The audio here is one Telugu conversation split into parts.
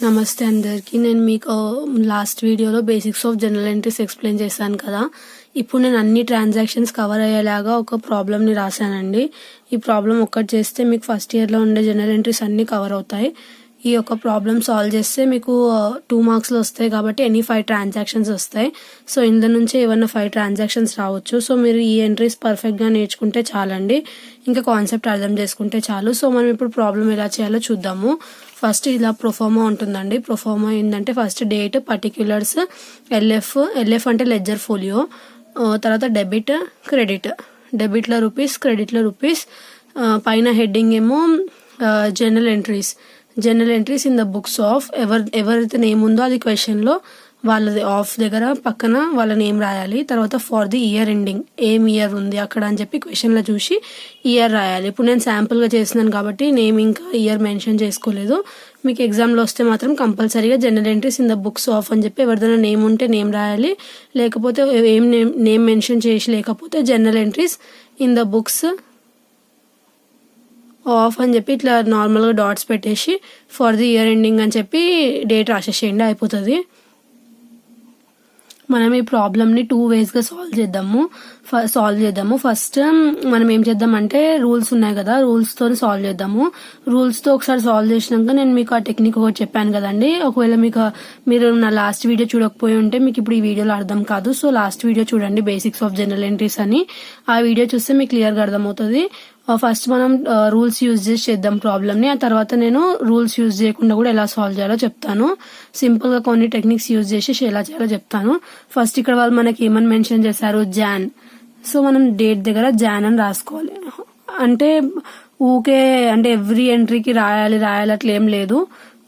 నమస్తే అందరికి. నేను మీకు లాస్ట్ వీడియోలో basics of general entries explain చేశాను కదా. ఇప్పుడు నేను అన్ని ట్రాన్సాక్షన్స్ కవర్ అయ్యేలాగా ఒక ప్రాబ్లమ్ని రాశానండి. ఈ ప్రాబ్లం ఒక్కటి చేస్తే మీకు ఫస్ట్ ఇయర్లో ఉండే జనరల్ ఎంట్రీస్ అన్ని కవర్ అవుతాయి. ఈ యొక్క ప్రాబ్లం సాల్వ్ చేస్తే మీకు 2 మార్క్స్లో వస్తాయి కాబట్టి ఎనీ 5 ట్రాన్సాక్షన్స్ వస్తాయి. సో ఇందులో నుంచి ఏమన్నా 5 ట్రాన్సాక్షన్స్ రావచ్చు. సో మీరు ఈ ఎంట్రీస్ పర్ఫెక్ట్గా నేర్చుకుంటే చాలండి, ఇంకా కాన్సెప్ట్ అర్థం చేసుకుంటే చాలు. సో మనం ఇప్పుడు ప్రాబ్లం ఎలా చేయాలో చూద్దాము. ఫస్ట్ ఇలా ప్రొఫార్మా ఉంటుందండి. ప్రొఫార్మా ఏంటంటే ఫస్ట్ డేట్, పర్టిక్యులర్స్, ఎల్ఎఫ్ అంటే లెడ్జర్ ఫోలియో, తర్వాత డెబిట్, క్రెడిట్. డెబిట్లో రూపీస్, క్రెడిట్లో రూపీస్, పైన హెడ్డింగ్ ఏమో general entries in the books of. ఎవరైతే నేమ్ ఉందో అది క్వశ్చన్లో వాళ్ళది ఆఫ్ దగ్గర పక్కన వాళ్ళ నేమ్ రాయాలి. తర్వాత ఫర్ ది ఇయర్ ఎండింగ్, ఏం ఇయర్ ఉంది అక్కడ అని చెప్పి క్వశ్చన్లో చూసి ఇయర్ రాయాలి. ఇప్పుడు నేను శాంపుల్గా చేస్తున్నాను కాబట్టి నేమ్ ఇంకా ఇయర్ మెన్షన్ చేసుకోలేదు. మీకు ఎగ్జామ్లో వస్తే మాత్రం కంపల్సరీగా general entries in the books of అని చెప్పి ఎవరిదైనా నేమ్ ఉంటే నేమ్ రాయాలి, లేకపోతే ఏం నేమ్ మెన్షన్ చేసి లేకపోతే general entries in the books of అని చెప్పి ఇట్లా నార్మల్గా డాట్స్ పెట్టేసి ఫర్ ది ఇయర్ ఎండింగ్ అని చెప్పి డేట్ రాసేసేయండి, అయిపోతుంది. మనం ఈ ప్రాబ్లమ్ని 2 వేస్గా సాల్వ్ చేద్దాము. ఫస్ట్ మనం ఏం చేద్దామంటే రూల్స్ ఉన్నాయి కదా, రూల్స్తో సాల్వ్ చేద్దాము. రూల్స్తో ఒకసారి సాల్వ్ చేసినాక నేను మీకు ఆ టెక్నిక్ ఒకటి చెప్పాను కదండి. ఒకవేళ మీరు నా లాస్ట్ వీడియో చూడకపోయి ఉంటే మీకు ఇప్పుడు ఈ వీడియోలో అర్థం కాదు. సో లాస్ట్ వీడియో చూడండి, బేసిక్స్ ఆఫ్ జనరల్ ఎంట్రీస్ అని. ఆ వీడియో చూస్తే మీకు క్లియర్గా అర్థమవుతుంది. ఫస్ట్ మనం రూల్స్ యూజ్ చేసి చేద్దాం ప్రాబ్లమ్ని. ఆ తర్వాత నేను రూల్స్ యూజ్ చేయకుండా కూడా ఎలా సాల్వ్ చేయాలో చెప్తాను. సింపుల్గా కొన్ని టెక్నిక్స్ యూజ్ చేసి ఎలా చేయాలో చెప్తాను. ఫస్ట్ ఇక్కడ వాళ్ళు మనకి ఏమని మెన్షన్ చేశారు, జాన్. సో మనం డేట్ దగ్గర జాన్ అని రాసుకోవాలి. అంటే ఊకే అంటే ఎవ్రీ ఎంట్రీకి రాయాలి అట్లా ఏం లేదు.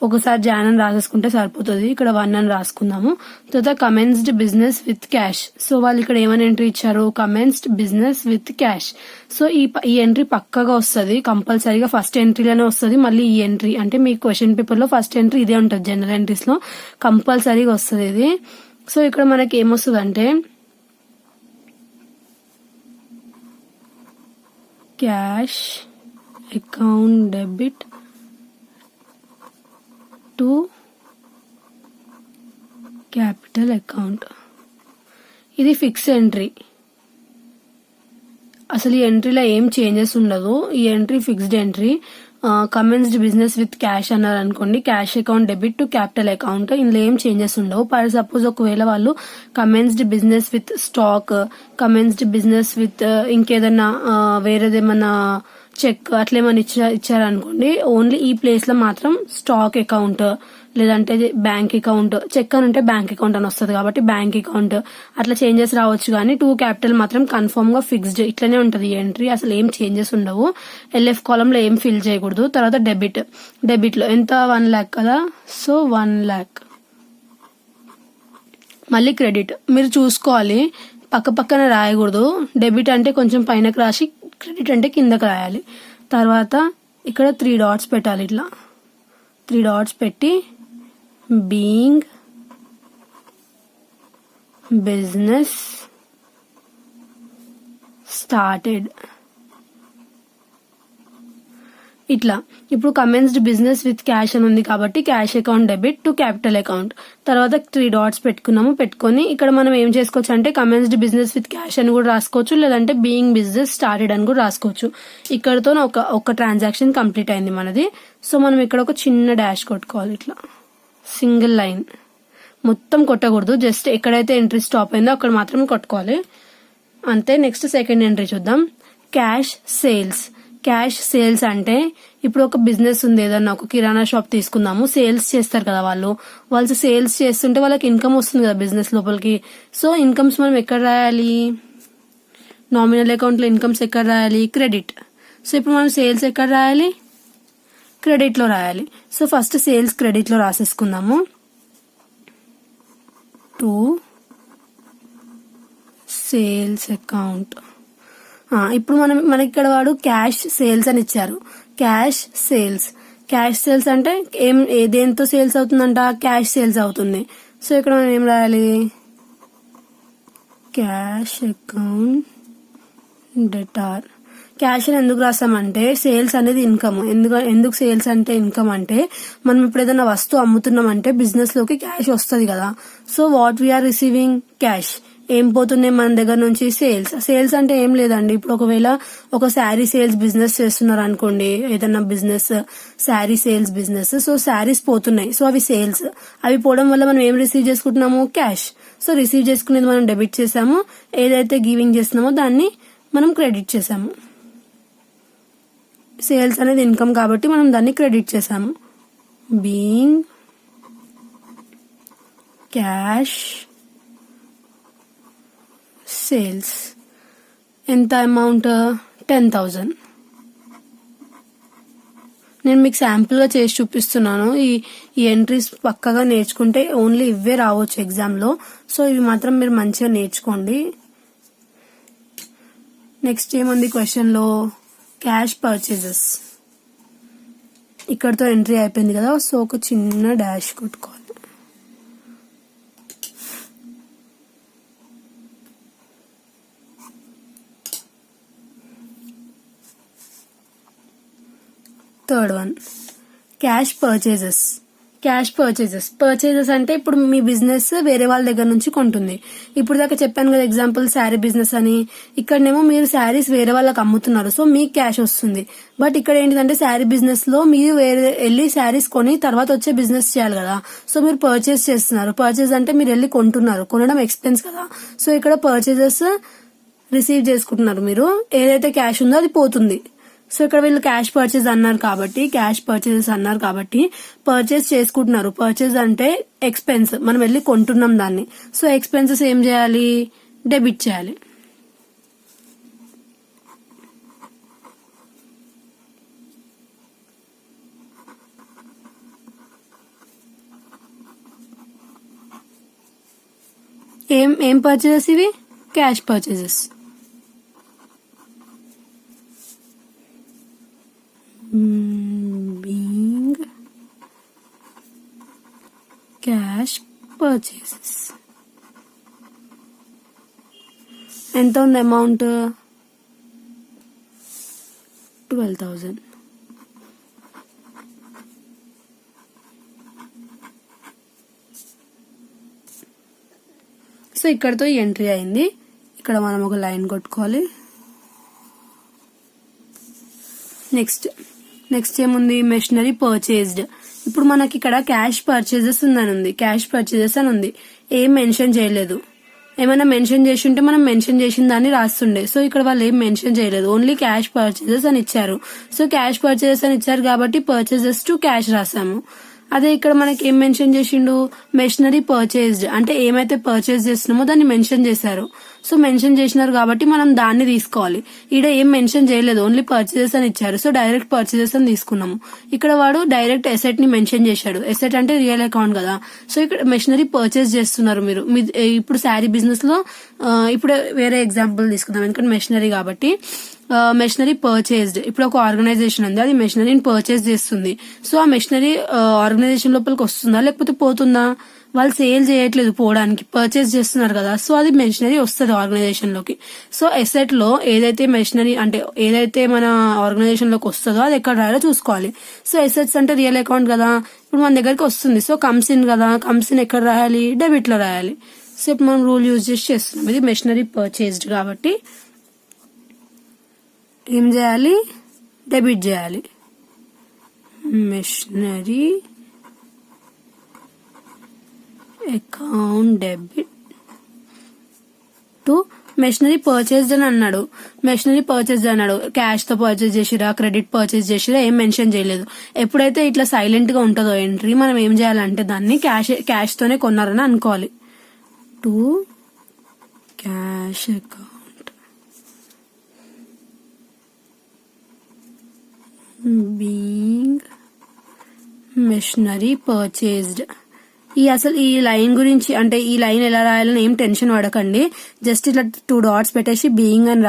ఒకసారి జాన్ అని రాసేసుకుంటే సరిపోతుంది. ఇక్కడ 1 అని రాసుకుందాము. తర్వాత commenced business with cash. So వాళ్ళు ఇక్కడ ఏమని ఎంట్రీ ఇచ్చారు, commenced business with cash. So ఈ ఎంట్రీ పక్కగా వస్తుంది, కంపల్సరీగా ఫస్ట్ ఎంట్రీలోనే వస్తుంది. మళ్ళీ ఈ ఎంట్రీ అంటే మీ క్వశ్చన్ పేపర్ లో ఫస్ట్ ఎంట్రీ ఇదే ఉంటుంది, జనరల్ ఎంట్రీస్ లో కంపల్సరీగా వస్తుంది ఇది. సో ఇక్కడ మనకి ఏమొస్తుంది అంటే cash account debit to capital account. ఇది ఫిక్స్ ఎంట్రీ. అసలు ఈ ఎంట్రీలో ఏం చేంజెస్ ఉండదు. ఈ entry fixed entry. Commenced business with cash అన్నారు అనుకోండి, cash account debit to capital account. ఇందులో ఏం చేంజెస్ ఉండవు. ఫర్ సపోజ్ ఒకవేళ వాళ్ళు commenced business with stock, commenced business with ఇంకేదన్నా వేరేదేమన్నా చెక్ అట్లా ఏమైనా ఇచ్చారనుకోండి, ఓన్లీ ఈ ప్లేస్ లో మాత్రం స్టాక్ అకౌంట్ లేదంటే బ్యాంక్ అకౌంట్, చెక్ అని ఉంటే బ్యాంక్ అకౌంట్ అని వస్తుంది కాబట్టి బ్యాంక్ అకౌంట్ అట్లా చేంజెస్ రావచ్చు. కానీ 2 క్యాపిటల్ మాత్రం కన్ఫర్మ్ గా ఫిక్స్డ్ ఇట్లనే ఉంటది ఈ ఎంట్రీ. అసలు ఏం చేంజెస్ ఉండవు. ఎల్ఎఫ్ కాలం లో ఏం ఫిల్ చేయకూడదు. తర్వాత డెబిట్ లో ఎంత 1 lakh కదా, సో 1 lakh. మళ్ళీ క్రెడిట్ మీరు చూసుకోవాలి, పక్కన రాయకూడదు. డెబిట్ అంటే కొంచెం పైనకి రాసి క్రెడిట్ అంటే కిందకి రాయాలి. తర్వాత ఇక్కడ 3 dots పెట్టాలి. ఇట్లా 3 dots పెట్టి బీయింగ్ బిజినెస్ స్టార్టెడ్ ఇట్లా. ఇప్పుడు కమెన్స్డ్ బిజినెస్ విత్ క్యాష్ అని ఉంది కాబట్టి cash account debit to capital account. తర్వాత 3 dots పెట్టుకొని ఇక్కడ మనం ఏం చేసుకోవచ్చు అంటే కమెన్స్డ్ బిజినెస్ విత్ క్యాష్ అని కూడా రాసుకోవచ్చు, లేదంటే బీయింగ్ బిజినెస్ స్టార్టెడ్ అని కూడా రాసుకోవచ్చు. ఇక్కడతో ఒక ట్రాన్సాక్షన్ కంప్లీట్ అయింది మనది. సో మనం ఇక్కడ ఒక చిన్న డాష్ కొట్టుకోవాలి, ఇట్లా సింగిల్ లైన్. మొత్తం కొట్టకూడదు, జస్ట్ ఎక్కడైతే ఎంట్రీ స్టాప్ అయిందో అక్కడ మాత్రం కొట్టుకోవాలి అంతే. నెక్స్ట్ సెకండ్ ఎంట్రీ చూద్దాం. క్యాష్ సేల్స్ అంటే ఇప్పుడు ఒక బిజినెస్ ఉంది, ఏదన్నా ఒక కిరాణా షాప్ తీసుకుందాము. సేల్స్ చేస్తారు కదా వాళ్ళు సేల్స్ చేస్తుంటే వాళ్ళకి ఇన్కమ్ వస్తుంది కదా బిజినెస్ లోపలికి. సో ఇన్కమ్స్ మనం ఎక్కడ రాయాలి, నామినల్ అకౌంట్ లో ఇన్కమ్స్ ఎక్కడ రాయాలి, క్రెడిట్. సో ఇప్పుడు మనం సేల్స్ ఎక్కడ రాయాలి, క్రెడిట్ లో రాయాలి. సో ఫస్ట్ సేల్స్ క్రెడిట్ లో రాసేసుకుందాము. To sales account. ఇప్పుడు మనకి ఇక్కడ వాడు క్యాష్ సేల్స్ అని ఇచ్చారు. క్యాష్ సేల్స్ అంటే దేంతో సేల్స్ అవుతుందంట, క్యాష్ సేల్స్ అవుతుంది. సో ఇక్కడ మనం ఏం రాయాలి, క్యాష్ అకౌంట్ డెటార్. క్యాష్ అని ఎందుకు రాస్తామంటే సేల్స్ అనేది ఇన్కమ్. ఎందుకు సేల్స్ అంటే ఇన్కమ్ అంటే మనం ఇప్పుడు ఏదైనా వస్తువు అమ్ముతున్నాం అంటే బిజినెస్ లోకి క్యాష్ వస్తుంది కదా. So what we are receiving cash. ఏం పోతున్నాయి మన దగ్గర నుంచి? సేల్స్ అంటే ఏం లేదండి. ఇప్పుడు ఒకవేళ ఒక శారీ సేల్స్ బిజినెస్ చేస్తున్నారు అనుకోండి, ఏదైనా business sari sales business. So saris పోతున్నాయి, సో అవి సేల్స్. అవి పోవడం వల్ల మనం ఏం రిసీవ్ చేసుకుంటున్నాము? క్యాష్. సో రిసీవ్ చేసుకునేది మనం డెబిట్ చేసాము, ఏదైతే గివింగ్ చేస్తున్నామో దాన్ని మనం క్రెడిట్ చేసాము. సేల్స్ అనేది ఇన్కమ్ కాబట్టి మనం దాన్ని క్రెడిట్ చేసాము. Being cash sales. ఎంత అమౌంట్? 10,000. నేను మీకు శాంపుల్గా చేసి చూపిస్తున్నాను. ఈ ఎంట్రీస్ పక్కగా నేర్చుకుంటే ఓన్లీ ఇవే రావచ్చు ఎగ్జామ్లో. సో ఇవి మాత్రం మీరు మంచిగా నేర్చుకోండి. నెక్స్ట్ ఏముంది క్వశ్చన్లో? Cash purchases. ఇక్కడతో ఎంట్రీ అయిపోయింది కదా, సో ఒక చిన్న డాష్ కొట్టుకోవాలి. Third one cash purchases. Purchases అంటే ఇప్పుడు మీ బిజినెస్ వేరే వాళ్ళ దగ్గర నుంచి కొంటుంది. ఇప్పుడు దాకా చెప్పాను కదా ఎగ్జాంపుల్ శారీ బిజినెస్ అని. ఇక్కడనేమో మీరు శారీస్ వేరే వాళ్ళకి అమ్ముతున్నారు, సో మీకు క్యాష్ వస్తుంది. బట్ ఇక్కడ ఏంటిదంటే శారీ బిజినెస్ లో మీరు వేరే వెళ్ళి శారీస్ కొని తర్వాత వచ్చే బిజినెస్ చేయాలి కదా. సో మీరు పర్చేస్ చేస్తున్నారు. పర్చేస్ అంటే మీరు వెళ్ళి కొంటున్నారు, కొనడం ఎక్స్పెన్స్ కదా. సో ఇక్కడ పర్చేజెస్ రిసీవ్ చేసుకుంటున్నారు మీరు. ఏదైతే క్యాష్ ఉందో అది పోతుంది. సో ఇక్కడ వీళ్ళు క్యాష్ పర్చేస్ అన్నారు కాబట్టి, పర్చేస్ చేసుకుంటున్నారు. పర్చేస్ అంటే ఎక్స్పెన్స్, మనం వెళ్ళి కొంటున్నాం దాన్ని. సో ఎక్స్పెన్సెస్ ఏం చేయాలి? డెబిట్ చేయాలి. ఏం పర్చేజెస్ ఇవి? Cash purchases. being cash purchases. ఎంత ఉంది అమౌంట్? 12,000. సో ఇక్కడతో ఈ ఎంట్రీ అయింది. ఇక్కడ మనం ఒక లైన్ కొట్టుకోవాలి. నెక్స్ట్ ఏముంది? Machinery purchased. ఇప్పుడు మనకి ఇక్కడ క్యాష్ పర్చేజెస్ అని ఉంది. ఏం మెన్షన్ చేయలేదు. ఏమైనా మెన్షన్ చేసి ఉంటే మనం మెన్షన్ చేసిన దాన్ని రాస్తుండే. సో ఇక్కడ వాళ్ళు ఏం మెన్షన్ చేయలేదు, ఓన్లీ క్యాష్ పర్చేజెస్ అని ఇచ్చారు. సో క్యాష్ పర్చేజెస్ అని ఇచ్చారు కాబట్టి పర్చేజెస్ టు క్యాష్ రాసాము. అదే ఇక్కడ మనకి ఏం మెన్షన్ చేసిండు? మెషినరీ పర్చేజ్డ్ అంటే ఏమైతే పర్చేజ్ చేస్తున్నామో దాన్ని మెన్షన్ చేశారు. సో మెన్షన్ చేసినారు కాబట్టి మనం దాన్ని తీసుకోవాలి. ఈడ ఏం మెన్షన్ చేయలేదు, ఓన్లీ పర్చేజెస్ అని ఇచ్చారు. సో డైరెక్ట్ పర్చేజెస్ అని తీసుకున్నాము. ఇక్కడ వాడు డైరెక్ట్ ఎసెట్ ని మెన్షన్ చేశాడు. ఎసెట్ అంటే రియల్ అకౌంట్ కదా. సో ఇక్కడ మెషినరీ పర్చేజ్ చేస్తున్నారు మీరు. ఇప్పుడు శారీ బిజినెస్ లో ఇప్పుడు వేరే ఎగ్జాంపుల్ తీసుకుందాం, ఎందుకంటే మెషినరీ కాబట్టి. Machinery purchased. ఇప్పుడు ఒక ఆర్గనైజేషన్ ఉంది, అది మెషినరీని పర్చేజ్ చేస్తుంది. సో ఆ మెషినరీ ఆర్గనైజేషన్ లోపలికి వస్తుందా లేకపోతే పోతుందా? వాళ్ళు సేల్ చేయట్లేదు, పోవడానికి పర్చేజ్ చేస్తున్నారు కదా. సో అది మెషినరీ వస్తుంది ఆర్గనైజేషన్ లోకి. సో ఎసెట్ లో ఏదైతే మెషినరీ అంటే ఏదైతే మన ఆర్గనైజేషన్ లోకి వస్తుందో అది ఎక్కడ రాయాలో చూసుకోవాలి. సో ఎసెట్స్ అంటే రియల్ అకౌంట్ కదా, ఇప్పుడు మన దగ్గరికి వస్తుంది. సో కమ్స్ ఇన్ కదా, కమ్స్ ఇన్ ఎక్కడ రాయాలి? డెబిట్ లో రాయాలి. సో ఇప్పుడు మనం రూల్ యూజ్ చేసి చేస్తున్నాం. ఇది మెషినరీ పర్చేజ్డ్ కాబట్టి ఏం చేయాలి? డెబిట్ చేయాలి. Machinery account debit to machinery purchased అని అన్నాడు. క్యాష్ తో పర్చేజ్ చేసిరా, క్రెడిట్ పర్చేజ్ చేసిరా, ఏం మెన్షన్ చేయలేదు. ఎప్పుడైతే ఇట్లా సైలెంట్ గా ఉంటుందో ఎంట్రీ, మనం ఏం చేయాలంటే దాన్ని క్యాష్ తోనే కొన్నారని అనుకోవాలి. To cash account being machinery purchased. అసలు ఈ లైన్ గురించి అంటే ఈ లైన్ ఎలా రాయాలని ఏం టెన్షన్ పడకండి. జస్ట్ ఇట్లా 2 డాట్స్ పెట్టేసి బీయింగ్ అని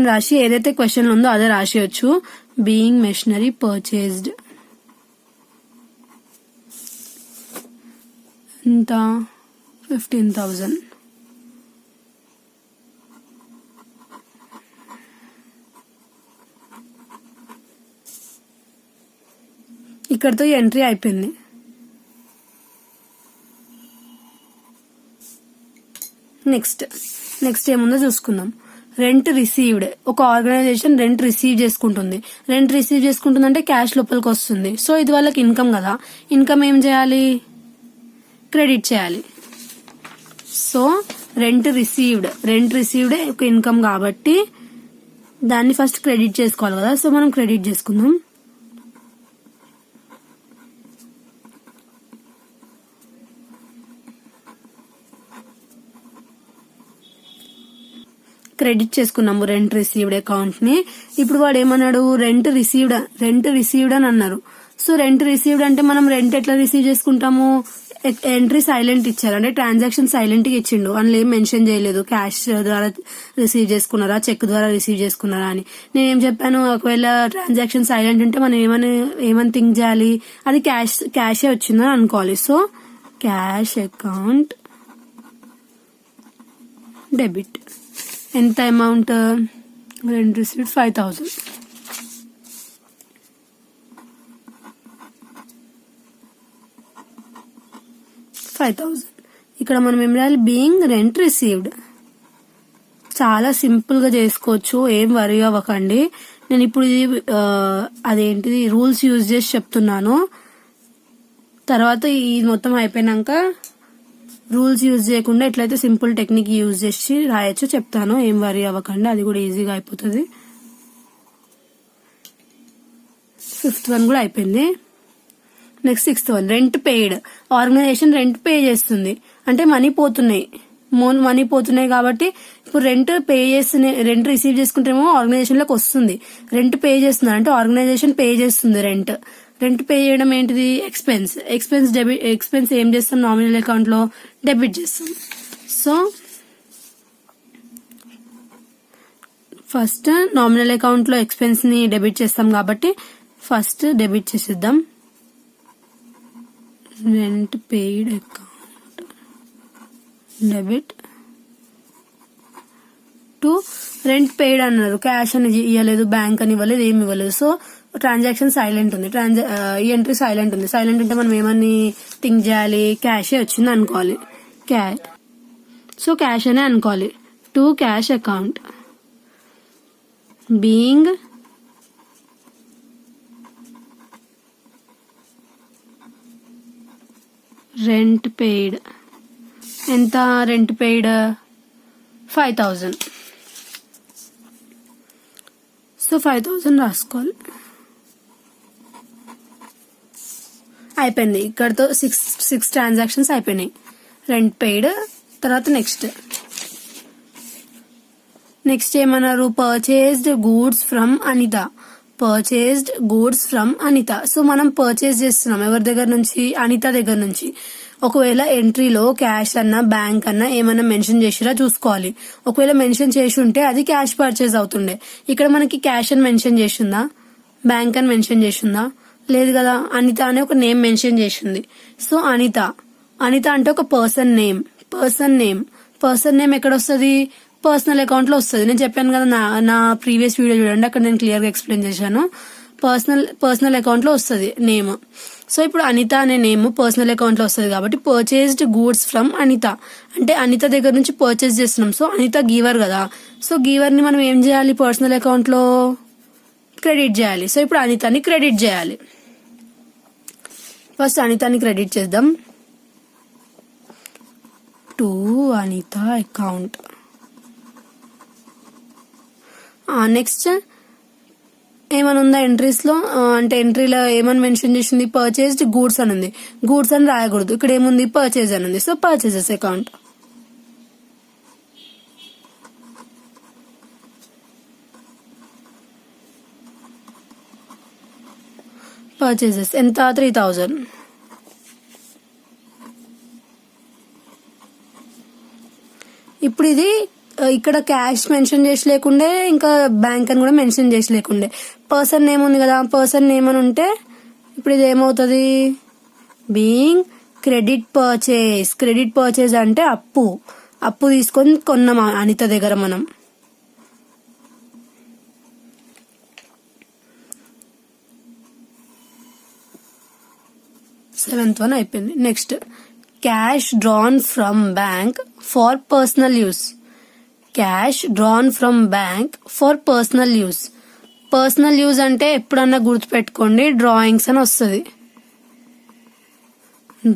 రాసి ఏదైతే క్వశ్చన్ ఉందో అదే రాసేయచ్చు. బీయింగ్ మెషినరీ పర్చేజ్డ్ ఎంత? 15,000. ఇక్కడతో ఈ ఎంట్రీ అయిపోయింది. నెక్స్ట్ ఏముందో చూసుకుందాం. Rent received. ఒక ఆర్గనైజేషన్ రెంట్ రిసీవ్ చేసుకుంటుంది. రెంట్ రిసీవ్ చేసుకుంటుందంటే క్యాష్ లోపలికి వస్తుంది. సో ఇది వాళ్ళకి ఇన్కమ్ కదా. ఇన్కమ్ ఏం చేయాలి? క్రెడిట్ చేయాలి. సో రెంట్ రిసీవ్డ్ ఒక ఇన్కమ్ కాబట్టి దాన్ని ఫస్ట్ క్రెడిట్ చేసుకోవాలి కదా. సో మనం క్రెడిట్ చేసుకుందాం. క్రెడిట్ చేసుకున్నాము రెంట్ రిసీవ్డ్ అకౌంట్ ని. ఇప్పుడు వాడు ఏమన్నాడు? రెంట్ రిసీవ్డ్ అని అన్నారు. సో రెంట్ రిసీవ్డ్ అంటే మనం రెంట్ ఎట్లా రిసీవ్ చేసుకుంటాము? ఎంట్రీ సైలెంట్ ఇచ్చారు, అంటే ట్రాన్సాక్షన్ సైలెంట్ గా ఇచ్చిండు. అందులో ఏం మెన్షన్ చేయలేదు క్యాష్ ద్వారా రిసీవ్ చేసుకున్నారా, చెక్ ద్వారా రిసీవ్ చేసుకున్నారా అని. నేనేం చెప్పాను? ఒకవేళ ట్రాన్సాక్షన్ సైలెంట్ ఉంటే మనం ఏమని థింక్ చేయాలి? అది క్యాషే వచ్చిందని అనుకోవాలి. So cash account debit. ఎంత అమౌంట్? Rent received 5,000. ఇక్కడ మనం ఏం రాయాలి? Being rent received. చాలా సింపుల్ గా చేసుకోవచ్చు, ఏం వరీ అవ్వకండి. నేను ఇప్పుడు అదేంటిది రూల్స్ యూజ్ చేసి చెప్తున్నాను. తర్వాత ఈ మొత్తం అయిపోయినాక రూల్స్ యూజ్ చేయకుండా ఎట్లయితే సింపుల్ టెక్నిక్ యూజ్ చేసి రాయొచ్చు చెప్తాను, ఏం వరీ అవ్వకండి, అది కూడా ఈజీగా అయిపోతుంది. 5th వన్ కూడా అయిపోయింది. Next 6th one, rent paid. Organisation rent pay చేస్తుంది అంటే మనీ పోతున్నాయి కాబట్టి ఇప్పుడు రెంట్ రిసీవ్ చేసుకుంటేమో ఆర్గనైజేషన్ లోకి వస్తుంది. రెంట్ పే చేస్తున్నారు అంటే ఆర్గనైజేషన్ పే చేస్తుంది రెంట్. రెంట్ పే చేయడం ఏంటిది? ఎక్స్పెన్స్ ఏం చేస్తాం? నామినల్ అకౌంట్ లో డెబిట్ చేస్తాం. సో ఫస్ట్ నామినల్ అకౌంట్ లో ఎక్స్పెన్స్ ని డెబిట్ చేస్తాం కాబట్టి ఫస్ట్ డెబిట్ చేసేద్దాం. Rent paid account debit to rent paid అన్నారు. క్యాష్ అని ఇవ్వలేదు, బ్యాంక్ అని ఇవ్వలేదు, ఏమి ఇవ్వలేదు. సో ట్రాన్సాక్షన్ సైలెంట్ ఉంది, ఈ ఎంట్రీ సైలెంట్ ఉంది. సైలెంట్ ఉంటే మనం ఏమని థింక్ చేయాలి? క్యాషే వచ్చింది అనుకోవాలి. సో క్యాష్ అనే అనుకోవాలి. To cash account being rent paid. ఎంత రెంట్ పెయిడ్? 5,000. సో 5,000 రాసుకోవాలి. అయిపోయింది. ఇక్కడతో 6 ట్రాన్సాక్షన్స్ అయిపోయినాయి. Rent paid. తర్వాత నెక్స్ట్ ఏమన్నారు? Purchased goods from Anitha. So మనం పర్చేస్ చేస్తున్నాం ఎవరి దగ్గర నుంచి? అనిత దగ్గర నుంచి. ఒకవేళ ఎంట్రీలో క్యాష్ అన్నా బ్యాంక్ అన్నా ఏమన్నా మెన్షన్ చేసిరా చూసుకోవాలి. ఒకవేళ మెన్షన్ చేసి ఉంటే అది క్యాష్ పర్చేస్ అవుతుండే. ఇక్కడ మనకి క్యాష్ అని మెన్షన్ చేసిందా, బ్యాంక్ అని మెన్షన్ చేసిందా? లేదు కదా. అనిత అనే ఒక నేమ్ మెన్షన్ చేసింది. సో అనిత అంటే ఒక పర్సన్ నేమ్ ఎక్కడ వస్తుంది? పర్సనల్ అకౌంట్ లో వస్తుంది. నేను చెప్పాను కదా, నా ప్రీవియస్ వీడియో చూడండి, అక్కడ నేను క్లియర్ గా ఎక్స్ప్లెయిన్ చేశాను. పర్సనల్ అకౌంట్ లో వస్తుంది నేమ్. సో ఇప్పుడు అనిత అనే నేమ్ పర్సనల్ అకౌంట్ లో వస్తుంది కాబట్టి పర్చేస్డ్ గూడ్స్ ఫ్రమ్ అనిత అంటే అనిత దగ్గర నుంచి పర్చేస్ చేస్తున్నాం. సో అనిత గీవర్ కదా. సో గీవర్ ని మనం ఏం చేయాలి? పర్సనల్ అకౌంట్ లో క్రెడిట్ చేయాలి. సో ఇప్పుడు అనితని క్రెడిట్ చేయాలి. ఫస్ట్ అనితని క్రెడిట్ చేద్దాం. To Anitha account. నెక్స్ట్ ఏమని ఉందా ఎంట్రీస్ లో? అంటే ఎంట్రీలో ఏమని మెన్షన్ చేసింది? పర్చేస్డ్ గూడ్స్ అని ఉంది. గూడ్స్ అని రాయకూడదు. ఇక్కడ ఏముంది? పర్చేజ్ అని ఉంది. So purchases account. పర్చేజెస్ ఎంత? 3,000. ఇప్పుడు ఇది ఇక్కడ క్యాష్ మెన్షన్ చేసి లేకుండే, ఇంకా బ్యాంక్ అని కూడా మెన్షన్ చేసి లేకుండే. పర్సన్ నేమ్ ఉంది కదా, పర్సన్ నేమ్ అని ఉంటే ఇప్పుడు ఇది ఏమవుతుంది? బీయింగ్ క్రెడిట్ పర్చేస్ అంటే అప్పు తీసుకొని కొన్నాం అనిత దగ్గర మనం. 7th వన్ అయిపోయింది. Next cash drawn from bank for personal use. Cash drawn from bank for personal use. Personal use అంటే ఎప్పుడన్నా గుర్తుపెట్టుకోండి, డ్రాయింగ్స్ అని వస్తుంది.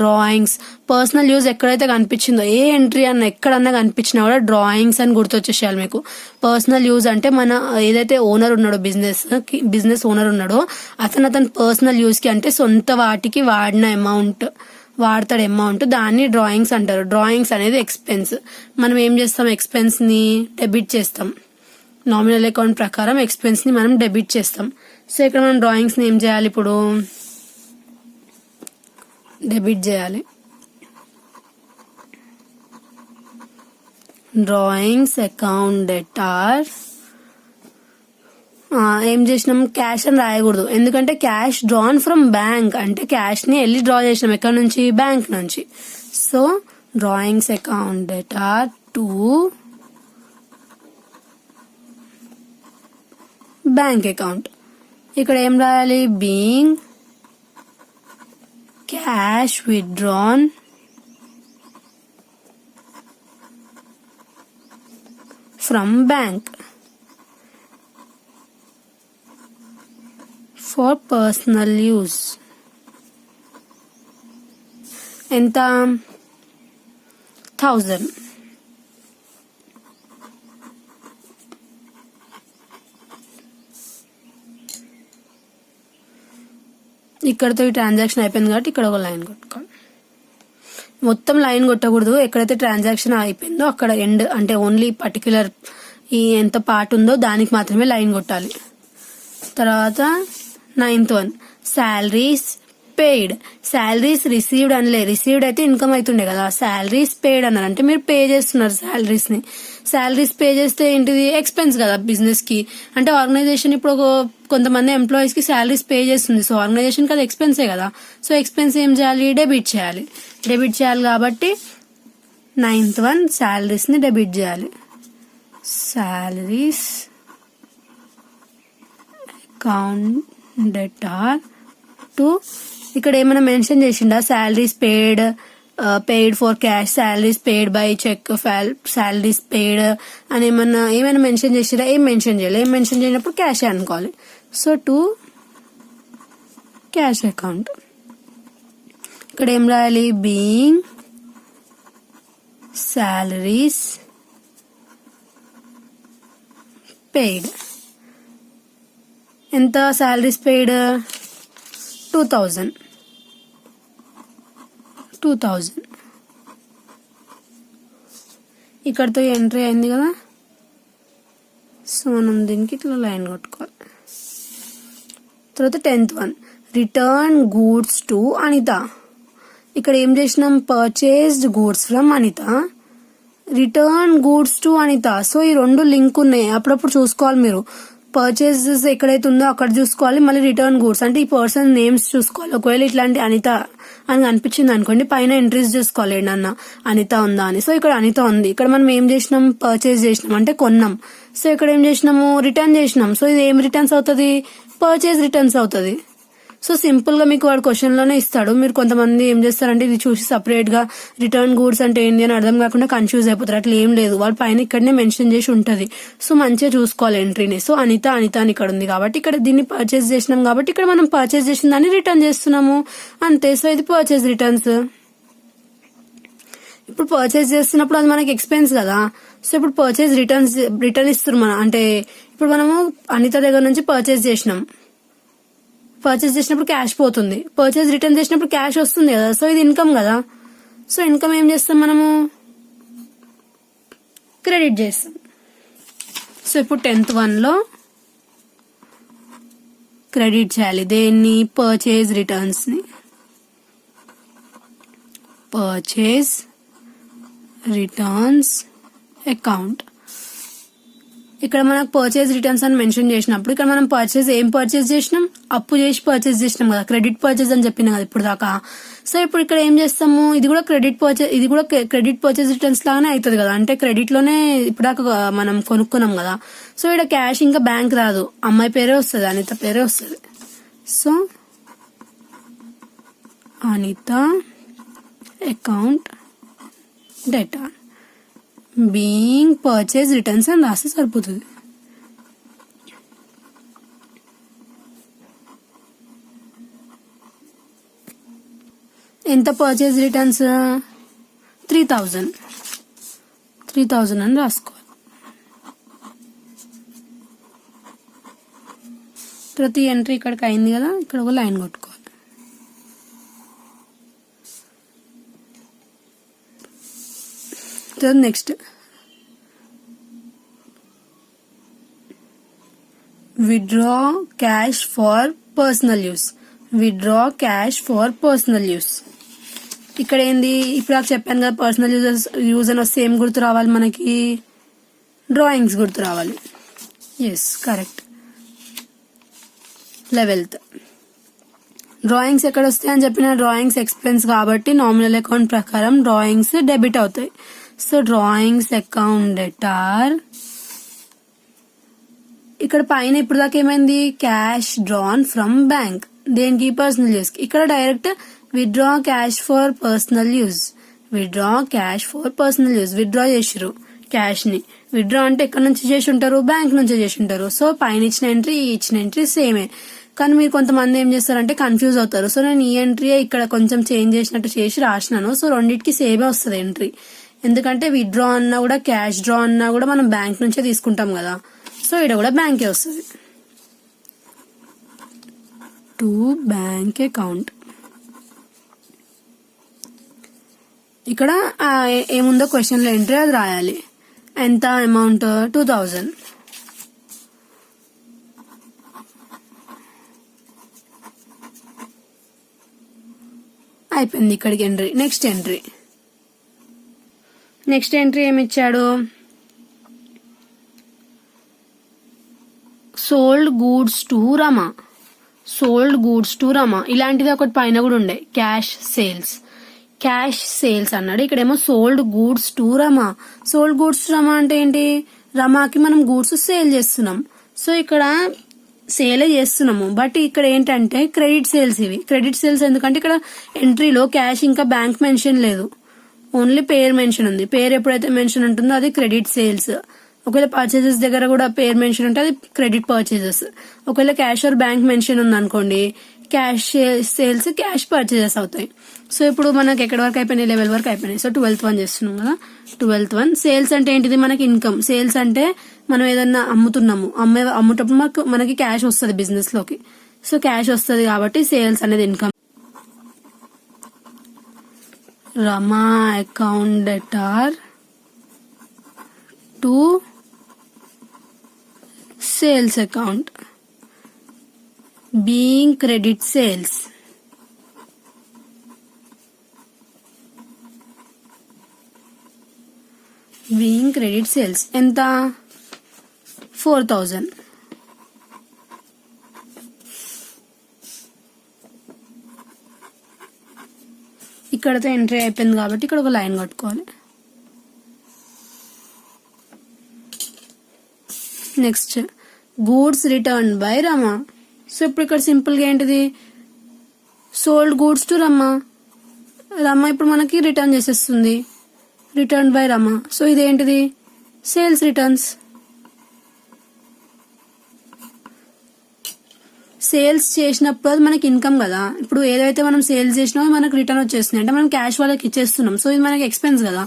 డ్రాయింగ్స్ పర్సనల్ యూజ్ ఎక్కడైతే కనిపించిందో, ఏ ఎంట్రీ అన్న ఎక్కడన్నా కనిపించినా కూడా డ్రాయింగ్స్ అని గుర్తొచ్చేసేయాలి మీకు. పర్సనల్ యూజ్ అంటే మన ఏదైతే ఓనర్ ఉన్నాడో, బిజినెస్ ఓనర్ ఉన్నాడో అతను పర్సనల్ యూజ్ కి అంటే సొంత వాటికి వాడిన అమౌంట్, వాడతాడు అమౌంట్, దాన్ని డ్రాయింగ్స్ అంటారు. డ్రాయింగ్స్ అనేది ఎక్స్పెన్స్. మనం ఏం చేస్తాం, ఎక్స్పెన్స్ ని డెబిట్ చేస్తాం. నామినల్ అకౌంట్ ప్రకారం ఎక్స్పెన్స్ ని మనం డెబిట్ చేస్తాం. సో ఇక్కడ మనం డ్రాయింగ్స్ ని ఏం చేయాలి, ఇప్పుడు డెబిట్ చేయాలి. Drawings account debtor. ఏం చేసినాం, క్యాష్ అని రాయకూడదు, ఎందుకంటే క్యాష్ డ్రాన్ ఫ్రమ్ బ్యాంక్ అంటే క్యాష్ ని వెళ్ళి డ్రా చేసినాం, ఎక్కడ నుంచి, బ్యాంక్ నుంచి. So drawings account debtor to bank account. ఇక్కడ ఏం రాయాలి, being cash withdrawn from bank for personal use. ఎంత, 1000. ఇక్కడతో ఈ ట్రాన్సాక్షన్ అయిపోయింది కాబట్టి ఇక్కడ ఒక లైన్ కొట్టుకోవాలి. మొత్తం లైన్ కొట్టకూడదు, ఎక్కడైతే ట్రాన్సాక్షన్ అయిపోయిందో అక్కడ ఎండ్ అంటే ఓన్లీ పర్టికులర్ ఈ ఎంత పార్ట్ ఉందో దానికి మాత్రమే లైన్ కొట్టాలి. తర్వాత 9th one salaries paid. Salaries received అనలే, రిసీవ్డ్ అయితే ఇన్కమ్ అవుతుండే కదా, శాలరీస్ పెయిడ్ అన్నారు అంటే మీరు పే చేస్తున్నారు శాలరీస్ ని. శాలరీస్ పే చేస్తే ఏంటిది, ఎక్స్పెన్స్ కదా బిజినెస్ కి. అంటే ఆర్గనైజేషన్ ఇప్పుడు కొంతమంది ఎంప్లాయీస్ కి శాలరీస్ పే చేస్తుంది, సో ఆర్గనైజేషన్ కి అది ఎక్స్పెన్సే కదా. సో ఎక్స్పెన్స్ ఏం చేయాలి, డెబిట్ చేయాలి. డెబిట్ చేయాలి కాబట్టి 9th వన్ శాలరీస్ ని డెబిట్ చేయాలి. శాలరీస్ అకౌంట్ డెటార్ టు, ఇక్కడ ఏమైనా మెన్షన్ చేసిండా, salaries paid, paid for cash, salaries paid by cheque, salaries paid అని ఏమైనా మెన్షన్ చేసిరా, ఏం మెన్షన్ చేయాలి. ఏం మెన్షన్ చేయనప్పుడు క్యాష్ అనుకోవాలి. So to cash account. ఇక్కడ ఏం రాయాలి, బీయింగ్ శాలరీస్ పెయిడ్. ఎంత శాలరీస్ పెయిడ్, 2000. ఇక్కడతో ఎంట్రీ అయింది కదా, సో మనం దీనికి ఇట్లా లైన్ కొట్టుకోవాలి. తర్వాత 10th one return goods to Anitha. ఇక్కడ ఏం చేసినాం, purchased goods from Anitha, return goods to Anitha. So ఈ రెండు లింక్ ఉన్నాయి, అప్పుడప్పుడు చూసుకోవాలి మీరు. పర్చేసెస్ ఎక్కడైతే ఉందో అక్కడ చూసుకోవాలి, మళ్ళీ రిటర్న్ గూడ్స్ అంటే ఈ పర్సన్ నేమ్స్ చూసుకోవాలి. ఒకవేళ ఇట్లాంటి అనిత అని అనిపించింది అనుకోండి, పైన ఎంట్రీస్ చూసుకోవాలి ఏంటన్నా అనిత ఉందా అని. సో ఇక్కడ అనిత ఉంది, ఇక్కడ మనం ఏం చేసినాం, పర్చేస్ చేసినాం అంటే కొన్నాం. సో ఇక్కడ ఏం చేసినాము, రిటర్న్ చేసినాం. సో ఇది ఏం రిటర్న్స్ అవుతుంది, పర్చేస్ రిటర్న్స్ అవుతుంది. సో సింపుల్ గా మీకు వాడు క్వశ్చన్ లోనే ఇస్తాడు. మీరు కొంతమంది ఏం చేస్తారంటే ఇది చూసి సపరేట్ గా రిటర్న్ గూడ్స్ అంటే ఏంటి అని అర్థం కాకుండా కన్ఫ్యూజ్ అయిపోతారు. అట్లా ఏం లేదు, వాడు పైన ఇక్కడనే మెన్షన్ చేసి ఉంటది. సో మంచిగా చూసుకోవాలి ఎంట్రీని. సో అనిత అని ఇక్కడ ఉంది కాబట్టి ఇక్కడ దీన్ని పర్చేస్ చేసినాం కాబట్టి ఇక్కడ మనం పర్చేస్ చేసిన దాన్ని రిటర్న్ చేస్తున్నాము అంతే. సో ఇది పర్చేస్ రిటర్న్స్. ఇప్పుడు పర్చేస్ చేస్తున్నప్పుడు అది మనకి ఎక్స్పెన్స్ కదా. సో ఇప్పుడు పర్చేస్ రిటర్న్ ఇస్తారు మన, అంటే ఇప్పుడు మనము అనిత దగ్గర నుంచి పర్చేస్ చేసినాం, పర్చేస్ చేసినప్పుడు క్యాష్ పోతుంది, పర్చేస్ రిటర్న్ చేసినప్పుడు క్యాష్ వస్తుంది కదా. సో ఇది ఇన్కమ్ కదా. సో ఇన్కమ్ ఏం చేస్తాం మనము, క్రెడిట్ చేస్తాం. సో ఇప్పుడు 10th వన్లో క్రెడిట్ చేయాలి దేన్ని, పర్చేస్ రిటర్న్స్ ని. Purchase returns account. ఇక్కడ మనకు పర్చేస్ రిటర్న్స్ అని మెన్షన్ చేసినప్పుడు ఇక్కడ మనం ఏం పర్చేస్ చేసినాం, అప్పు చేసి పర్చేస్ చేసినాం కదా, క్రెడిట్ పర్చేస్ అని చెప్పిన కదా ఇప్పుడు దాకా. సో ఇప్పుడు ఇక్కడ ఏం చేస్తాము, ఇది కూడా క్రెడిట్ పర్చేస్ రిటర్న్స్ లాగానే అవుతుంది కదా, అంటే క్రెడిట్ లోనే ఇప్పుడు దాకా మనం కొనుక్కున్నాం కదా. సో ఇక్కడ క్యాష్ ఇంకా బ్యాంక్ రాదు, అమ్మాయి పేరే వస్తుంది, అనిత పేరే వస్తుంది. So Anitha account debtor being purchase returns అని రాస్తే సరిపోతుంది. ఎంత పర్చేజ్ రిటర్న్స్ 3000 అని రాసుకోవాలి. ప్రతి ఎంట్రీ ఇక్కడికి అయింది కదా, ఇక్కడ ఒక లైన్ కొట్టుకోవాలి. Next withdraw cash for personal use. Withdraw cash for personal use ఇక్కడ ఏంది, ఇప్పుడు నాకు చెప్పాను కదా పర్సనల్ యూజ్ అని వస్తే ఏం గుర్తు రావాలి మనకి, డ్రాయింగ్స్ గుర్తు రావాలి. Yes correct. 11th డ్రాయింగ్స్ ఎక్కడ వస్తాయి అని చెప్పిన, డ్రాయింగ్స్ ఎక్స్పెన్స్ కాబట్టి నామినల్ అకౌంట్ ప్రకారం డ్రాయింగ్స్ డెబిట్ అవుతాయి. So drawings account debtor. ఇక్కడ పైన ఇప్పుడు దాకా ఏమైంది, క్యాష్ డ్రాన్ ఫ్రమ్ బ్యాంక్, దేనికి పర్సనల్ యూస్. ఇక్కడ direct withdraw cash for personal use. Withdraw cash for personal use, withdraw చేసిరు క్యాష్ ని. విత్డ్రా అంటే ఎక్కడ నుంచి చేసి ఉంటారు, బ్యాంక్ నుంచి చేసి ఉంటారు. సో పైన ఇచ్చిన ఎంట్రీ ఇచ్చిన ఎంట్రీ సేమే, కానీ మీరు కొంతమంది ఏం చేస్తారంటే కన్ఫ్యూజ్ అవుతారు. సో నేను ఈ ఎంట్రీ ఇక్కడ కొంచెం చేంజ్ చేసినట్టు చేసి రాసినాను. సో రెండింటికి సేమే వస్తుంది ఎంట్రీ, ఎందుకంటే విత్డ్రా అన్నా కూడా క్యాష్ డ్రా అన్నా కూడా మనం బ్యాంక్ నుంచే తీసుకుంటాం కదా. సో ఇక్కడ కూడా బ్యాంకే వస్తుంది. To bank account. ఇక్కడ ఏముందో క్వశ్చన్ లో ఎంట్రీ అది రాయాలి. ఎంత అమౌంట్ 2000. అయిపోయింది ఇక్కడికి ఎంట్రీ. నెక్స్ట్ ఎంట్రీ ఏమి ఇచ్చాడు, sold goods to Rama. Sold goods to Rama ఇలాంటిది ఒకటి పైన కూడా ఉండే, క్యాష్ సేల్స్ అన్నాడు. ఇక్కడేమో sold goods to Rama. Sold goods to Rama అంటే ఏంటి, రమాకి మనం గూడ్స్ సేల్ చేస్తున్నాం. సో ఇక్కడ సేలే చేస్తున్నాము, బట్ ఇక్కడ ఏంటంటే క్రెడిట్ సేల్స్. ఇవి క్రెడిట్ సేల్స్ ఎందుకంటే ఇక్కడ ఎంట్రీలో క్యాష్ ఇంకా బ్యాంక్ మెన్షన్ లేదు, ఓన్లీ పేరు మెన్షన్ ఉంది. పేరు ఎప్పుడైతే మెన్షన్ ఉంటుందో అది క్రెడిట్ సేల్స్. ఒకవేళ పర్చేజెస్ దగ్గర కూడా పేరు మెన్షన్ ఉంటే అది క్రెడిట్ పర్చేజెస్. ఒకవేళ క్యాష్ ఆర్ బ్యాంక్ మెన్షన్ ఉంది అనుకోండి, క్యాష్ సేల్స్ క్యాష్ పర్చేజెస్ అవుతాయి. సో ఇప్పుడు మనకి ఎక్కడి వరకు అయిపోయినాయి, 11 వరకు అయిపోయినాయి. సో 12th వన్ చేస్తున్నాం కదా. 12th వన్ సేల్స్ అంటే ఏంటిది, మనకి ఇన్కమ్. సేల్స్ అంటే మనం ఏదన్నా అమ్ముతున్నాము, అమ్ముటప్పుడు మనకి క్యాష్ వస్తుంది బిజినెస్ లోకి. సో క్యాష్ వస్తుంది కాబట్టి సేల్స్ అనేది income. Rama account debtor to sales account being credit sales. Being credit sales ఎంత, 4000. ఇక్కడతో ఎంట్రీ అయిపోయింది కాబట్టి ఇక్కడ ఒక లైన్ కట్టుకోవాలి. Next goods written by Rama. So ఇప్పుడు ఇక్కడ సింపుల్ గా ఏంటిది, సోల్డ్ గూడ్స్ టు రమా. రమా ఇప్పుడు మనకి రిటర్న్ చేసేస్తుంది, రిటర్న్ బై రమా. సో ఇదేంటిది, సేల్స్ రిటర్న్స్. సేల్స్ చేసినప్పుడు అది మనకి ఇన్కమ్ కదా. ఇప్పుడు ఏదైతే మనం సేల్స్ చేసినామో మనకు రిటర్న్ వచ్చేస్తుంది, అంటే మనం క్యాష్ వాళ్ళకి ఇచ్చేస్తున్నాం. సో ఇది మనకి ఎక్స్పెన్స్ కదా.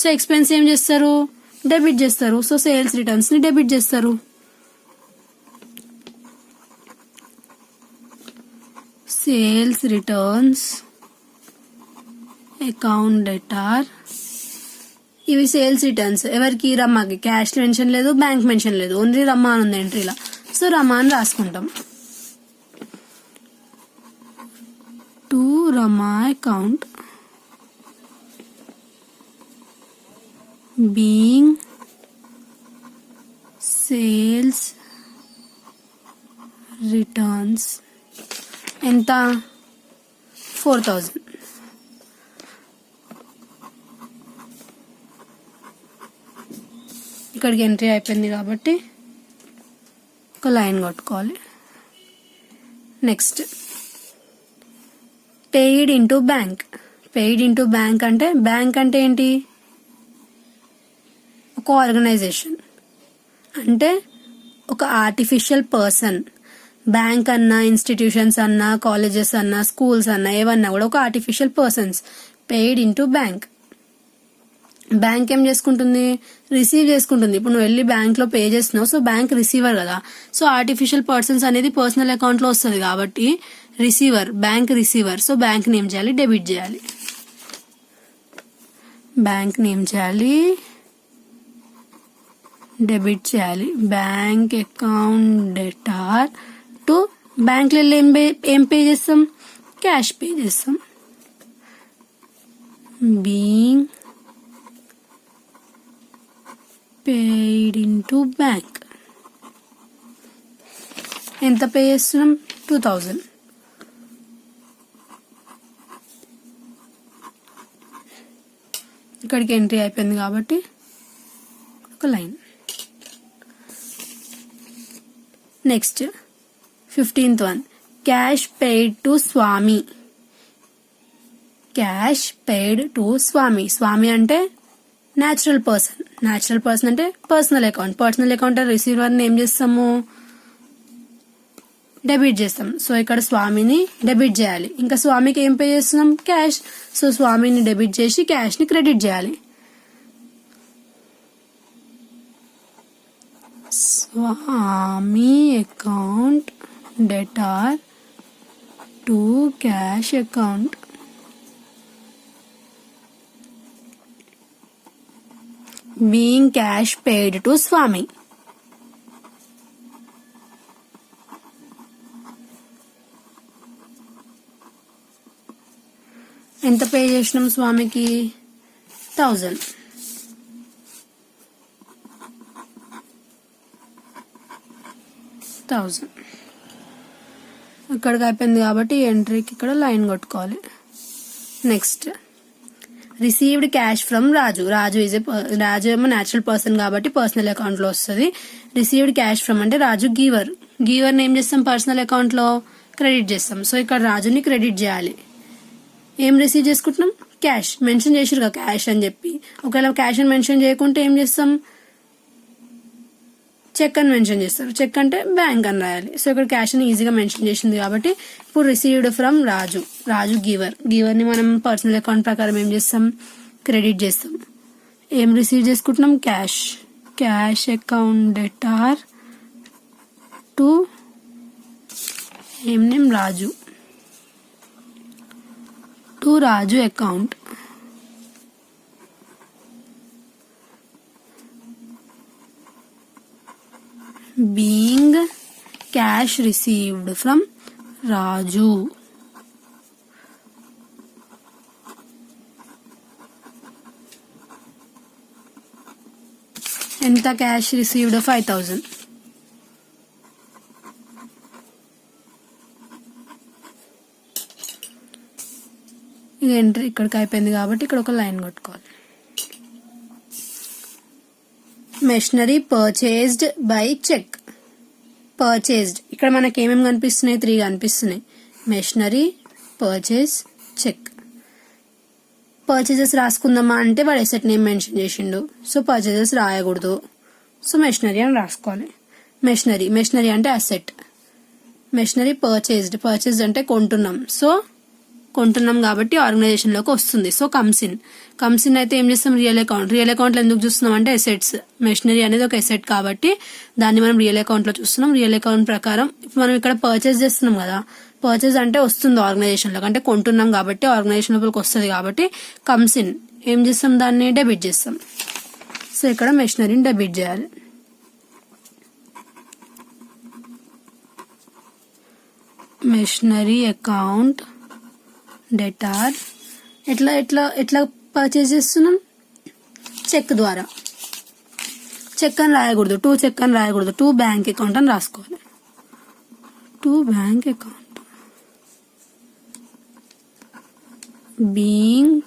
సో ఎక్స్పెన్స్ ఏం చేస్తారు, డెబిట్ చేస్తారు. సో సేల్స్ రిటర్న్స్ ని డెబిట్ చేస్తారు. Sales returns account debtor. ఇవి సేల్స్ రిటర్న్స్ ఎవరికి, రమ్మాకి. క్యాష్ మెన్షన్ లేదు, బ్యాంక్ మెన్షన్ లేదు, ఓన్లీ రమ్మా అని ఉంది ఎంట్రీలో. సో రమ్మా అని రాసుకుంటాం. To Rama account being sales returns ఎంత, 4000. ఇక్కడికి ఎంట్రీ అయిపోయింది కాబట్టి ఒక లైన్ కొట్టుకోవాలి. Next paid into bank. Paid into bank అంటే ఏంటి? ఒక ఆర్గనైజేషన్ అంటే ఒక ఆర్టిఫిషియల్ పర్సన్. బ్యాంక్ అన్నా, ఇన్స్టిట్యూషన్స్ అన్నా, కాలేజెస్ అన్నా, స్కూల్స్ అన్నా, ఏవన్నా కూడా ఒక artificial persons. Paid into bank. Bank ఏం చేసుకుంటుంది? రిసీవ్ చేసుకుంటుంది. ఇప్పుడు నువ్వు వెళ్ళి బ్యాంక్ లో పే చేస్తున్నావు, సో బ్యాంక్ రిసీవర్ కదా. సో ఆర్టిఫిషియల్ పర్సన్స్ అనేది పర్సనల్ అకౌంట్ లో వస్తుంది కాబట్టి receiver, bank receiver. So bank name చేయాలి, డెబిట్ చేయాలి. బ్యాంక్ నేమ్ చేయాలి, డెబిట్ చేయాలి. Bank account debtor to bank లో ఏం పే చేస్తాం? క్యాష్ పే చేస్తాం. Being paid into bank. ఎంత పే చేస్తున్నాం? 2000. ఇక్కడికి ఎంట్రీ అయిపోయింది కాబట్టి ఒక line. Next 15th one, cash paid to Swami. Cash paid to Swami. Swami అంటే న్యాచురల్ పర్సన్. న్యాచురల్ పర్సన్ అంటే పర్సనల్ అకౌంట్. పర్సనల్ అకౌంట్ రిసీవర్ని ఏం చేస్తాము? డెబిట్ చేస్తాం. సో ఇక్కడ స్వామిని డెబిట్ చేయాలి. ఇంకా స్వామికి ఏం పే చేస్తున్నాం? క్యాష్. సో స్వామిని డెబిట్ చేసి క్యాష్ ని క్రెడిట్ చేయాలి. Swami account debtor to cash account. Being cash paid to Swami. ఎంత పే చేసినాం స్వామికి? 1000. ఇక్కడికి అయిపోయింది కాబట్టి ఎంట్రీకి ఇక్కడ లైన్ కొట్టుకోవాలి. నెక్స్ట్ రిసీవ్డ్ క్యాష్ ఫ్రమ్ రాజు. రాజు ఏమో న్యాచురల్ పర్సన్ కాబట్టి పర్సనల్ అకౌంట్ లో వస్తుంది. రిసీవ్డ్ క్యాష్ ఫ్రమ్ అంటే రాజు గివర్. గివర్ ఏం చేస్తాం? పర్సనల్ అకౌంట్ లో క్రెడిట్ చేస్తాం. సో ఇక్కడ రాజుని క్రెడిట్ చేయాలి. ఏం రిసీవ్ చేసుకుంటున్నాం? క్యాష్. మెన్షన్ చేసిరు కదా క్యాష్ అని చెప్పి. ఒకవేళ క్యాష్ అని మెన్షన్ చేయకుంటే ఏం చేస్తాం? చెక్ అని మెన్షన్ చేస్తారు. చెక్ అంటే బ్యాంక్ అని రాయాలి. సో ఇక్కడ క్యాష్ అని ఈజీగా మెన్షన్ చేసింది కాబట్టి ఇప్పుడు received from Raju. Raju giver. Giver ని మనం పర్సనల్ అకౌంట్ ప్రకారం ఏం చేస్తాం? క్రెడిట్ చేస్తాం. ఏం రిసీవ్ చేసుకుంటున్నాం? Cash. Cash account debtor to ఏం name? Raju. To Raju account. being cash received from Raju. ఎంత క్యాష్ రిసీవ్డ్? 5000. ఇది ఎంట్రీ ఇక్కడికి అయిపోయింది కాబట్టి ఇక్కడ ఒక లైన్ కొట్టుకోవాలి. Machinery purchased by cheque. Purchased ఇక్కడ మనకి ఏమేమి కనిపిస్తున్నాయి? 3 కనిపిస్తున్నాయి. Machinery, purchase, cheque. పర్చేజెస్ రాసుకుందామా అంటే వాడు ఎసెట్ నేమ్ మెన్షన్ చేసిండు. సో పర్చేజెస్ రాయకూడదు. సో మెషినరీ అని రాసుకోవాలి. మెషినరీ అంటే అసెట్. మెషినరీ పర్చేస్డ్ అంటే కొంటున్నాం. సో కొంటున్నాం కాబట్టి ఆర్గనైజేషన్ లోకి వస్తుంది. సో కమ్స్ ఇన్ అయితే ఏం చేస్తాం? రియల్ అకౌంట్ లో ఎందుకు చూస్తున్నాం అంటే ఎసెట్స్. మెషినరీ అనేది ఒక ఎసెట్ కాబట్టి దాన్ని మనం రియల్ అకౌంట్ లో చూస్తున్నాం. రియల్ అకౌంట్ ప్రకారం మనం ఇక్కడ పర్చేస్ చేస్తున్నాం కదా. పర్చేస్ అంటే వస్తుంది ఆర్గనైజేషన్ లోకి, అంటే కొంటున్నాం కాబట్టి ఆర్గనైజేషన్ లోపలికి వస్తుంది కాబట్టి కమ్స్ ఇన్ ఏం చేస్తాం? దాన్ని డెబిట్ చేస్తాం. సో ఇక్కడ మెషినరీని డెబిట్ చేయాలి. Machinery account debtor. ఎట్లా పర్చేస్ చేస్తున్నాం? చెక్ ద్వారా. చెక్ అని రాయకూడదు, చెక్ అని రాయకూడదు, బ్యాంక్ అకౌంట్ అని రాసుకోవాలి. Bank account. Being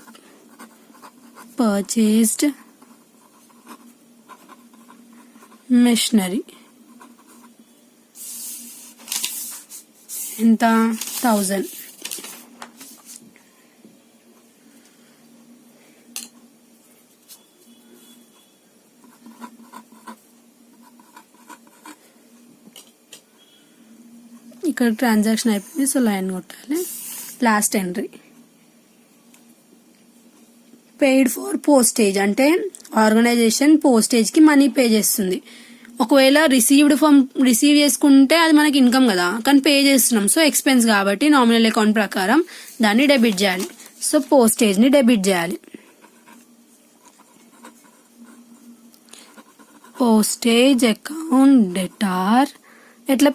purchased machinery. ఎంత? 1000. ఇక్కడ ట్రాన్సాక్షన్ అయిపోయింది. సో లైన్ కొట్టాలి. Last entry paid for postage, అంటే ఆర్గనైజేషన్ పోస్టేజ్కి మనీ పే చేస్తుంది. ఒకవేళ రిసీవ్ చేసుకుంటే అది మనకి ఇన్కమ్ కదా, కానీ పే చేస్తున్నాం, సో ఎక్స్పెన్స్ కాబట్టి నామినల్ అకౌంట్ ప్రకారం దాన్ని డెబిట్ చేయాలి. సో పోస్టేజ్ని డెబిట్ చేయాలి. పోస్టేజ్ అకౌంట్ డెటార్ ఎట్లా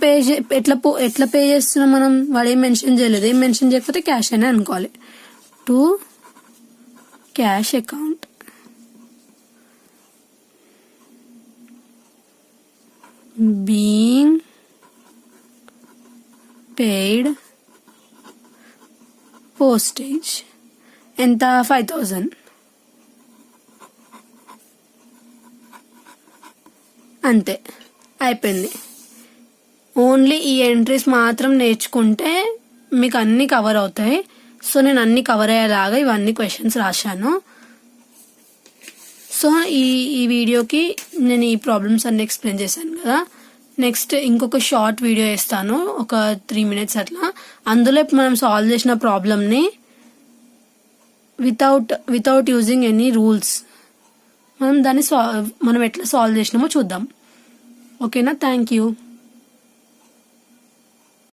పే చేస్తున్నాం మనం, వాడు ఏం మెన్షన్ చేయలేదు. ఏం మెన్షన్ చేయకపోతే క్యాష్ అనే అనుకోవాలి. To cash account being paid postage ఎంత 5,000. అంతే అయిపోయింది. ఓన్లీ ఈ ఎంట్రీస్ మాత్రం నేర్చుకుంటే మీకు అన్నీ కవర్ అవుతాయి. సో నేను అన్నీ కవర్ అయ్యేలాగా ఇవన్నీ క్వశ్చన్స్ రాశాను. సో ఈ వీడియోకి నేను ఈ ప్రాబ్లమ్స్ అన్నీ ఎక్స్ప్లెయిన్ చేశాను కదా. నెక్స్ట్ ఇంకొక షార్ట్ వీడియో వేస్తాను, ఒక 3 minutes అట్లా. అందులో మనం సాల్వ్ చేసిన ప్రాబ్లమ్ని వితౌట్ యూజింగ్ ఎనీ రూల్స్ మనం ఎట్లా సాల్వ్ చేసినామో చూద్దాం. ఓకేనా? Thank you.